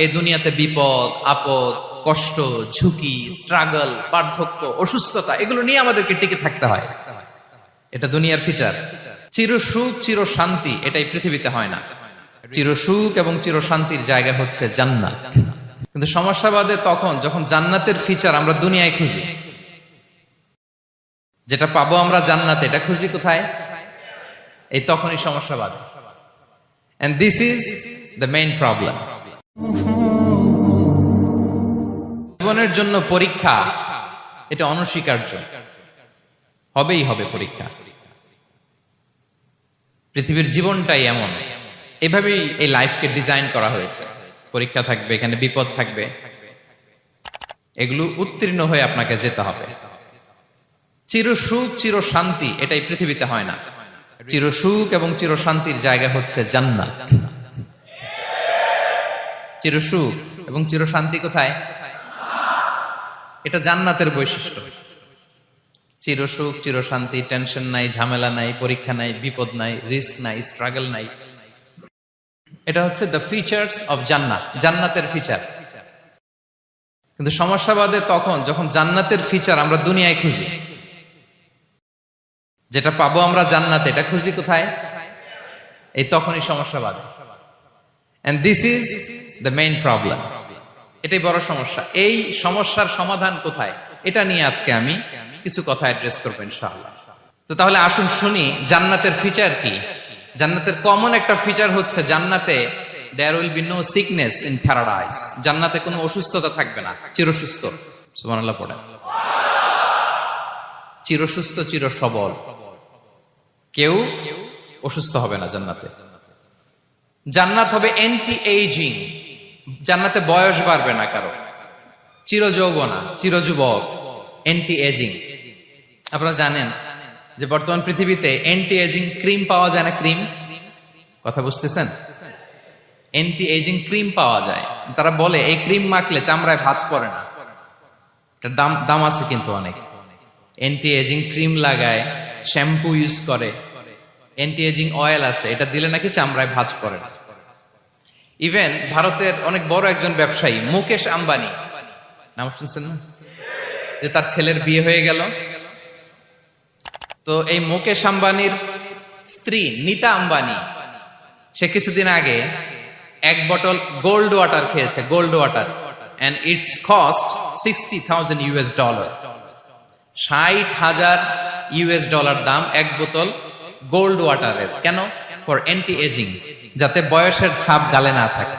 এই দুনিয়াতে বিপদ আপদ কষ্ট ঝুঁকি স্ট্রাগল বার্ধক্য অসুস্থতা এগুলো নিয়ে আমাদেরকে টিকে থাকতে হয়। এটা দুনিয়ার ফিচার। চির সুখ চির শান্তি এটাই পৃথিবীতে হয় না। চির সুখ এবং চির শান্তির জায়গা হচ্ছে জান্নাত। কিন্তু সমস্যা বাদে তখন যখন জান্নাতের ফিচার আমরা দুনিয়ায় খুঁজি, যেটা পাবো আমরা জান্নাতে, এটা খুঁজি কোথায়? এই তখনই সমস্যা বাদে। And this is the main problem. জীবনের জন্য পরীক্ষা এটা অনস্বীকার্য, হবেই হবে পরীক্ষা। পৃথিবীর জীবনটাই এমন, এভাবেই এই লাইফকে ডিজাইন করা হয়েছে। পরীক্ষা থাকবে, এখানে বিপদ থাকবে, এগুলো উত্তীর্ণ হয়ে আপনাকে যেতে হবে। চির সুখ চির শান্তি এটাই পৃথিবীতে হয় না। চির সুখ এবং চির শান্তির জায়গা হচ্ছে জান্নাত। চির সুখ এবং চির শান্তি কোথায়? এটা জান্নাতের বৈশিষ্ট্য। চির সুখ চির শান্তি, টেনশন নাই, ঝামেলা নাই, পরীক্ষা নাই, বিপদ নাই, রিস্ক নাই, স্ট্রাগল নাই। এটা হচ্ছে দ্য ফিচার্স অফ জান্নাত, জান্নাতের ফিচার। কিন্তু সমস্যা বাদে তখন যখন জান্নাতের ফিচার আমরা দুনিয়ায় খুঁজি, যেটা পাবো আমরা জান্নাতে, এটা খুঁজি কোথায়? এই তখনই সমস্যা বাদে। And this is the main problem. এটাই বড় সমস্যা। এই সমস্যার সমাধান কোথায়, এটা নিয়ে আজকে আমি কিছু কথা অ্যাড্রেস করবো ইনশাআল্লাহ। তো তাহলে আসুন শুনি জান্নাতের ফিচার কি। জান্নাতের কমন একটা ফিচার হচ্ছে জান্নাতে there will be no sickness in paradise. জান্নাতে কোনো অসুস্থতা থাকবে না, চিরসুস্থ। সুবহানাল্লাহ পড়েন। চিরসুস্থ চির সবল, কেউ অসুস্থ হবে না জান্নাতে। জান্নাত হবে অ্যান্টি এইজিং, জান্নাতে বয়স বাড়বে না কারো, চির যৌবনা, চির যুবক, অ্যান্টি এজিং। আপনারা জানেন যে বর্তমান পৃথিবীতে অ্যান্টি এজিং ক্রিম পাওয়া যায় না? ক্রিম, কথা বুঝতেছেন? অ্যান্টি এজিং ক্রিম পাওয়া যায়। তারা বলে এই ক্রিম মাখলে চামড়ায় ভাঁজ পড়ে না। এটার দাম আছে কিন্তু অনেক। অ্যান্টি এজিং ক্রিম লাগায়, শ্যাম্পু ইউজ করে, অ্যান্টি এজিং অয়েল আছে, এটা দিলে নাকি চামড়ায় ভাঁজ পড়ে না। ইভেন ভারতের অনেক বড় একজন ব্যবসায়ী মুকেশ আম্বানি, নাম শুনছেন না? যে তার ছেলের বিয়ে হয়ে গেল। তো এই মুকেশ আম্বানির স্ত্রী নীতা আম্বানি, সে কিছুদিন আগে এক বটল গোল্ড ওয়াটার খেয়েছে, gold water, and it's cost $60,000। $60,000 দাম এক বোতল গোল্ড ওয়াটারের। কেন? ফর অ্যান্টি এজিং, যাতে বয়সের ছাপ গালে না থাকে।